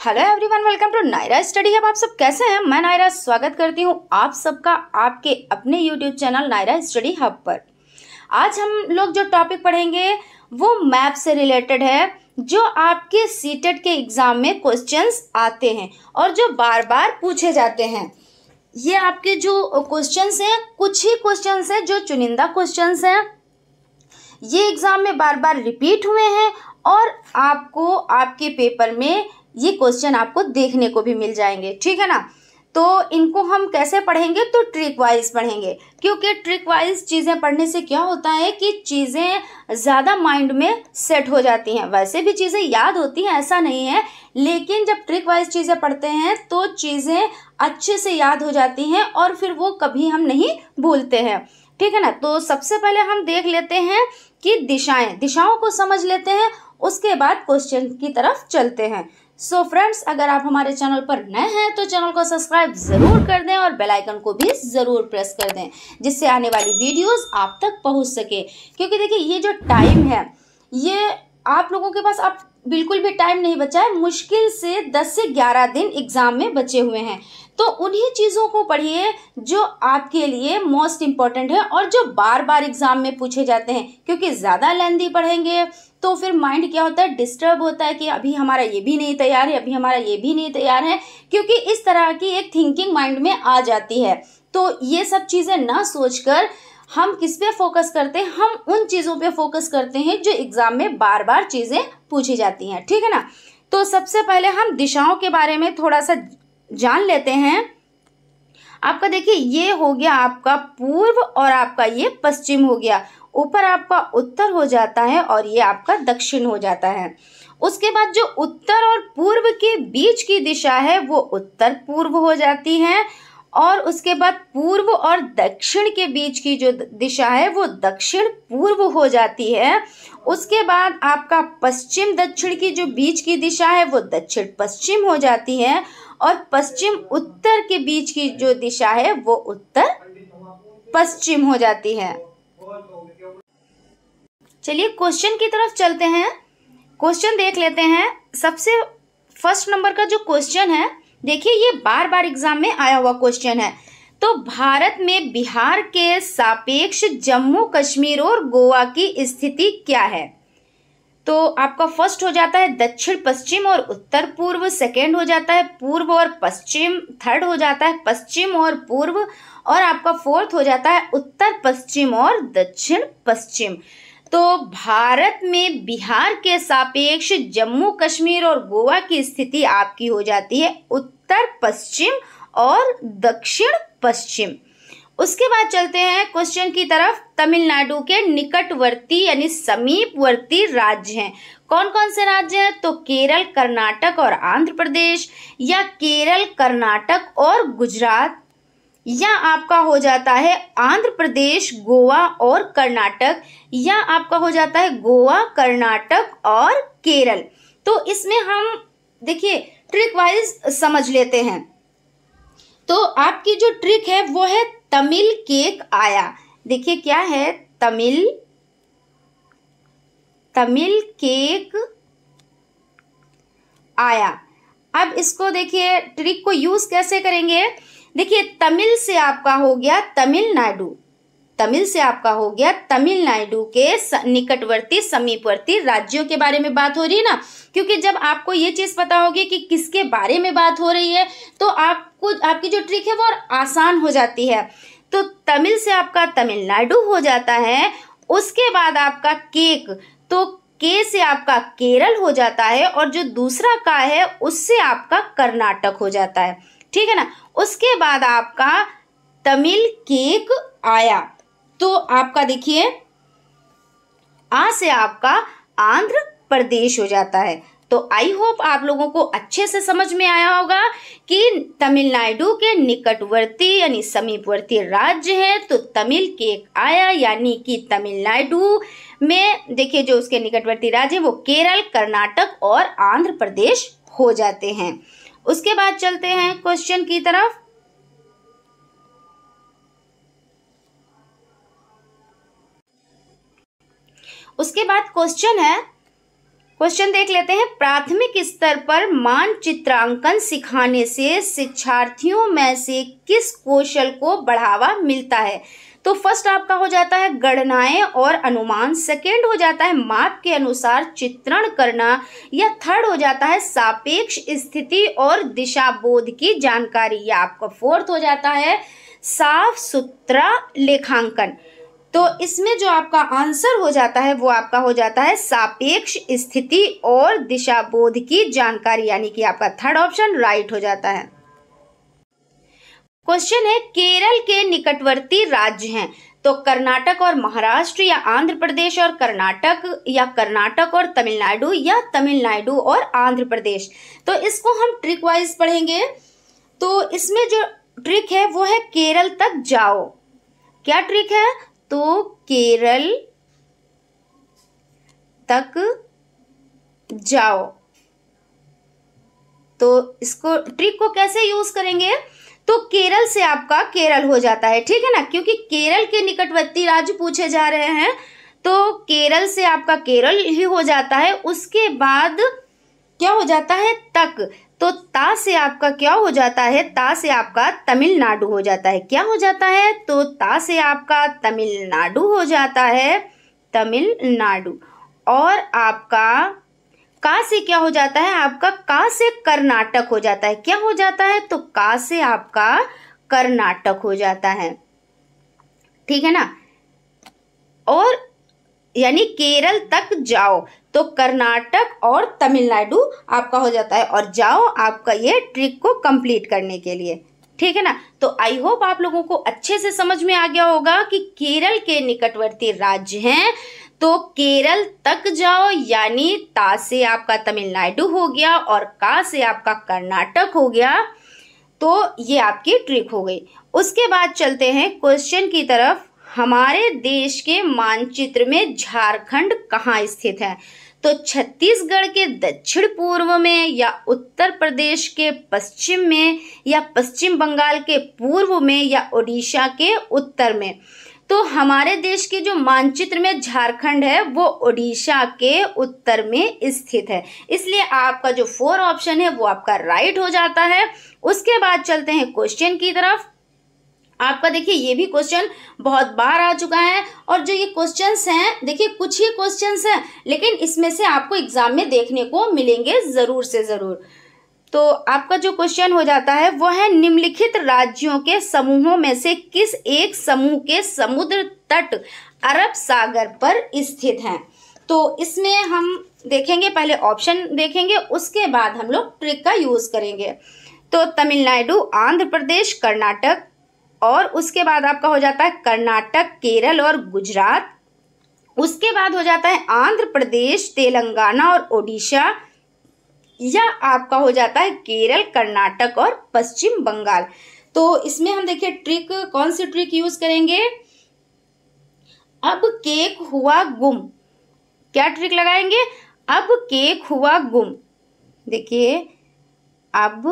Hello everyone, welcome to Naira study hub. आप सब कैसे हैं? मैं नायरा स्वागत करती हूं आप सबका आपके अपने YouTube channel Naira study hub पर। आज हम लोग जो टॉपिक पढ़ेंगे वो मैप से रिलेटेड है, जो आपके सीटेट के एग्जाम में क्वेश्चंस आते हैं और जो बार बार पूछे जाते हैं। ये आपके जो क्वेश्चंस हैं, कुछ ही क्वेश्चंस हैं जो चुनिंदा क्वेश्चंस हैं, ये एग्जाम में बार बार रिपीट हुए हैं और आपको आपके पेपर में ये क्वेश्चन आपको देखने को भी मिल जाएंगे। ठीक है ना? तो इनको हम कैसे पढ़ेंगे? तो ट्रिक वाइज पढ़ेंगे, क्योंकि ट्रिक वाइज चीज़ें पढ़ने से क्या होता है कि चीज़ें ज़्यादा माइंड में सेट हो जाती हैं। वैसे भी चीज़ें याद होती हैं, ऐसा नहीं है, लेकिन जब ट्रिक वाइज चीज़ें पढ़ते हैं तो चीज़ें अच्छे से याद हो जाती हैं और फिर वो कभी हम नहीं भूलते हैं। ठीक है ना? तो सबसे पहले हम देख लेते हैं कि दिशाओं को समझ लेते हैं, उसके बाद क्वेश्चन की तरफ चलते हैं। सो फ्रेंड्स, अगर आप हमारे चैनल पर नए हैं तो चैनल को सब्सक्राइब जरूर कर दें और बेल आइकन को भी जरूर प्रेस कर दें, जिससे आने वाली वीडियोस आप तक पहुंच सके। क्योंकि देखिए, ये जो टाइम है, ये आप लोगों के पास आप बिल्कुल भी टाइम नहीं बचा है। मुश्किल से 10 से 11 दिन एग्जाम में बचे हुए हैं, तो उन्हीं चीज़ों को पढ़िए जो आपके लिए मोस्ट इम्पॉर्टेंट है और जो बार बार एग्जाम में पूछे जाते हैं। क्योंकि ज़्यादा लेंथी पढ़ेंगे तो फिर माइंड क्या होता है, डिस्टर्ब होता है कि अभी हमारा ये भी नहीं तैयार है, अभी हमारा ये भी नहीं तैयार है, क्योंकि इस तरह की एक थिंकिंग माइंड में आ जाती है। तो ये सब चीज़ें ना सोचकर हम किस पे फोकस करते हैं? हम उन चीज़ों पे फोकस करते हैं जो एग्जाम में बार बार चीज़ें पूछी जाती हैं। ठीक है ना? तो सबसे पहले हम दिशाओं के बारे में थोड़ा सा जान लेते हैं। आपका देखिए, ये हो गया आपका पूर्व और आपका ये पश्चिम हो गया। ऊपर आपका उत्तर हो जाता है और ये आपका दक्षिण हो जाता है। उसके बाद जो उत्तर और पूर्व के बीच की दिशा है वो उत्तर पूर्व हो जाती है, और उसके बाद पूर्व और दक्षिण के बीच की जो दिशा है वो दक्षिण पूर्व हो जाती है। उसके बाद आपका पश्चिम दक्षिण की जो बीच की दिशा है वो दक्षिण पश्चिम हो जाती है, और पश्चिम उत्तर के बीच की जो दिशा है वो उत्तर पश्चिम हो जाती है। चलिए क्वेश्चन की तरफ चलते हैं, क्वेश्चन देख लेते हैं। सबसे फर्स्ट नंबर का जो क्वेश्चन है, देखिए ये बार बार एग्जाम में आया हुआ क्वेश्चन है। तो भारत में बिहार के सापेक्ष जम्मू कश्मीर और गोवा की स्थिति क्या है? तो आपका फर्स्ट हो जाता है दक्षिण पश्चिम और उत्तर पूर्व, सेकेंड हो जाता है पूर्व और पश्चिम, थर्ड हो जाता है पश्चिम और पूर्व, और आपका फोर्थ हो जाता है उत्तर पश्चिम और दक्षिण पश्चिम। तो भारत में बिहार के सापेक्ष जम्मू कश्मीर और गोवा की स्थिति आपकी हो जाती है उत्तर पश्चिम और दक्षिण पश्चिम। उसके बाद चलते हैं क्वेश्चन की तरफ। तमिलनाडु के निकटवर्ती यानी समीपवर्ती राज्य हैं। कौन कौन से राज्य हैं? तो केरल, कर्नाटक और आंध्र प्रदेश, या केरल, कर्नाटक और गुजरात, या आपका हो जाता है आंध्र प्रदेश, गोवा और कर्नाटक, या आपका हो जाता है गोवा, कर्नाटक और केरल। तो इसमें हम देखिए ट्रिक वाइज समझ लेते हैं। तो आपकी जो ट्रिक है वो है तमिल केक आया। देखिए क्या है, तमिल केक आया। अब इसको देखिए ट्रिक को यूज कैसे करेंगे। देखिए, तमिल से आपका हो गया तमिलनाडु, तमिल से आपका हो गया तमिलनाडु के निकटवर्ती समीपवर्ती राज्यों के बारे में बात हो रही है ना। क्योंकि जब आपको ये चीज पता होगी कि किसके बारे में बात हो रही है तो आपको आपकी जो ट्रिक है वो आसान हो जाती है। तो तमिल से आपका तमिलनाडु हो जाता है। उसके बाद आपका केक, तो के से आपका केरल हो जाता है, और जो दूसरा का है उससे आपका कर्नाटक हो जाता है। ठीक है ना? उसके बाद आपका तमिल केक आया, तो आपका देखिए आ से आपका आंध्र प्रदेश हो जाता है। तो आई होप आप लोगों को अच्छे से समझ में आया होगा कि तमिलनाडु के निकटवर्ती यानी समीपवर्ती राज्य है, तो तमिल केक आया यानी कि तमिलनाडु में देखिए जो उसके निकटवर्ती राज्य है वो केरल, कर्नाटक और आंध्र प्रदेश हो जाते हैं। उसके बाद चलते हैं क्वेश्चन की तरफ। उसके बाद क्वेश्चन है क्वेश्चन देख लेते हैं। प्राथमिक स्तर पर मानचित्रांकन सिखाने से शिक्षार्थियों में से किस कौशल को बढ़ावा मिलता है? तो फर्स्ट आपका हो जाता है गणनाएं और अनुमान, सेकेंड हो जाता है माप के अनुसार चित्रण करना, या थर्ड हो जाता है सापेक्ष स्थिति और दिशाबोध की जानकारी, या आपका फोर्थ हो जाता है साफ सुथरा लेखांकन। तो इसमें जो आपका आंसर हो जाता है वो आपका हो जाता है सापेक्ष स्थिति और दिशाबोध की जानकारी, यानी कि आपका थर्ड ऑप्शन राइट हो जाता है। क्वेश्चन है केरल के निकटवर्ती राज्य हैं, तो कर्नाटक और महाराष्ट्र, या आंध्र प्रदेश और कर्नाटक, या कर्नाटक और तमिलनाडु, या तमिलनाडु और आंध्र प्रदेश। तो इसको हम ट्रिक वाइज पढ़ेंगे। तो इसमें जो ट्रिक है वो है केरल तक जाओ। क्या ट्रिक है? तो केरल तक जाओ। तो इसको ट्रिक को कैसे यूज करेंगे? तो केरल से आपका केरल हो जाता है, ठीक है ना, क्योंकि केरल के निकटवर्ती राज्य पूछे जा रहे हैं, तो केरल से आपका केरल ही हो जाता है। उसके बाद क्या हो जाता है? तक। तो ता से आपका क्या हो जाता है? ता से आपका तमिलनाडु हो जाता है। क्या हो जाता है? तो ता से आपका तमिलनाडु हो जाता है, तमिलनाडु। और आपका का से क्या हो जाता है? आपका का से कर्नाटक हो जाता है। क्या हो जाता है? तो का से आपका कर्नाटक हो जाता है, ठीक है ना। और यानी केरल तक जाओ, तो कर्नाटक और तमिलनाडु आपका हो जाता है, और जाओ आपका ये ट्रिक को कंप्लीट करने के लिए, ठीक है ना। तो आई होप आप लोगों को अच्छे से समझ में आ गया होगा कि केरल के निकटवर्ती राज्य हैं, तो केरल तक जाओ, यानी ता से आपका तमिलनाडु हो गया और का से आपका कर्नाटक हो गया। तो ये आपकी ट्रिक हो गई। उसके बाद चलते हैं क्वेश्चन की तरफ। हमारे देश के मानचित्र में झारखंड कहाँ स्थित है? तो छत्तीसगढ़ के दक्षिण पूर्व में, या उत्तर प्रदेश के पश्चिम में, या पश्चिम बंगाल के पूर्व में, या उड़ीसा के उत्तर में। तो हमारे देश के जो मानचित्र में झारखंड है वो उड़ीसा के उत्तर में स्थित है, इसलिए आपका जो 4 ऑप्शन है वो आपका राइट हो जाता है। उसके बाद चलते हैं क्वेश्चन की तरफ। आपका देखिए ये भी क्वेश्चन बहुत बार आ चुका है, और जो ये क्वेश्चंस हैं, देखिए कुछ ही क्वेश्चंस हैं, लेकिन इसमें से आपको एग्जाम में देखने को मिलेंगे जरूर से जरूर। तो आपका जो क्वेश्चन हो जाता है वो है निम्नलिखित राज्यों के समूहों में से किस एक समूह के समुद्र तट अरब सागर पर स्थित हैं? तो इसमें हम देखेंगे, पहले ऑप्शन देखेंगे, उसके बाद हम लोग ट्रिक का यूज करेंगे। तो तमिलनाडु, आंध्र प्रदेश, कर्नाटक, और उसके बाद आपका हो जाता है कर्नाटक, केरल और गुजरात। उसके बाद हो जाता है आंध्र प्रदेश, तेलंगाना और ओडिशा, या आपका हो जाता है केरल, कर्नाटक और पश्चिम बंगाल। तो इसमें हम देखिए ट्रिक, कौन सी ट्रिक यूज करेंगे? अब केक हुआ गुम। क्या ट्रिक लगाएंगे? अब केक हुआ गुम। देखिए अब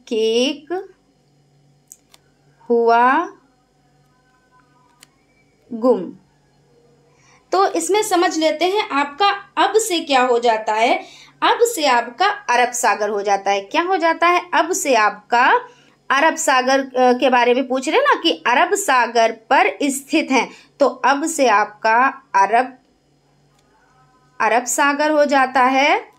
केक हुआ गुम। तो इसमें समझ लेते हैं आपका अब से क्या हो जाता है। अब से आपका अरब सागर हो जाता है। क्या हो जाता है? अब से आपका अरब सागर के बारे में पूछ रहे हैं ना, कि अरब सागर पर स्थित हैं, तो अब से आपका अरब सागर हो जाता है।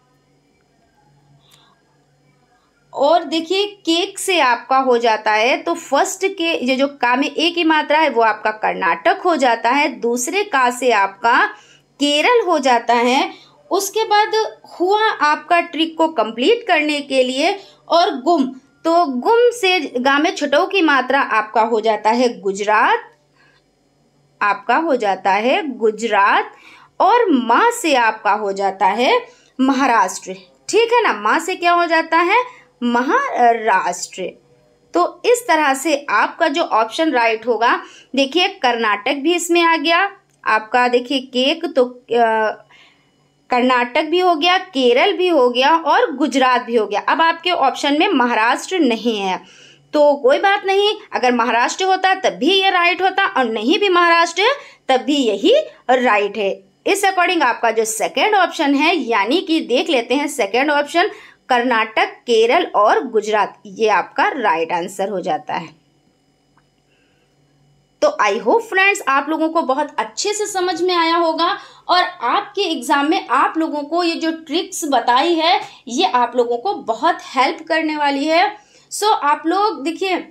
और देखिए केक से आपका हो जाता है, तो फर्स्ट के ये जो का में एक ही मात्रा है वो आपका कर्नाटक हो जाता है, दूसरे का से आपका केरल हो जाता है। उसके बाद हुआ आपका ट्रिक को कंप्लीट करने के लिए, और गुम, तो गुम से गा में छठों की मात्रा आपका हो जाता है गुजरात, आपका हो जाता है गुजरात, और माँ से आपका हो जाता है महाराष्ट्र, ठीक है ना। माँ से क्या हो जाता है? महाराष्ट्र। तो इस तरह से आपका जो ऑप्शन राइट होगा, देखिए कर्नाटक भी इसमें आ गया आपका, देखिए केक, तो कर्नाटक भी हो गया, केरल भी हो गया, और गुजरात भी हो गया। अब आपके ऑप्शन में महाराष्ट्र नहीं है, तो कोई बात नहीं, अगर महाराष्ट्र होता तब भी ये राइट होता, और नहीं भी महाराष्ट्र तब भी यही राइट है। इस अकॉर्डिंग आपका जो सेकेंड ऑप्शन है, यानी कि देख लेते हैं सेकेंड ऑप्शन, कर्नाटक, केरल और गुजरात, ये आपका राइट आंसर हो जाता है। तो आई होप फ्रेंड्स आप लोगों को बहुत अच्छे से समझ में आया होगा और आपके एग्जाम में आप लोगों को ये जो ट्रिक्स बताई है ये आप लोगों को बहुत हेल्प करने वाली है। सो आप लोग देखिए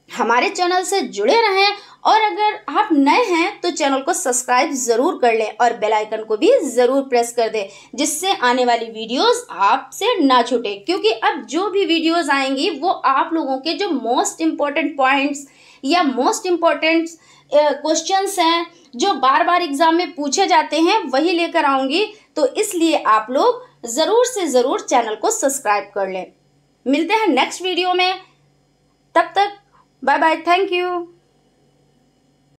हमारे चैनल से जुड़े रहें और अगर आप नए हैं तो चैनल को सब्सक्राइब जरूर कर लें और बेल आइकन को भी जरूर प्रेस कर दें, जिससे आने वाली वीडियोस आपसे ना छूटे, क्योंकि अब जो भी वीडियोस आएंगी वो आप लोगों के जो मोस्ट इम्पोर्टेंट पॉइंट्स या मोस्ट इम्पोर्टेंट क्वेश्चंस हैं जो बार बार एग्जाम में पूछे जाते हैं वही लेकर आऊंगी। तो इसलिए आप लोग जरूर से जरूर चैनल को सब्सक्राइब कर लें। मिलते हैं नेक्स्ट वीडियो में, तब तक बाय बाय, थैंक यू।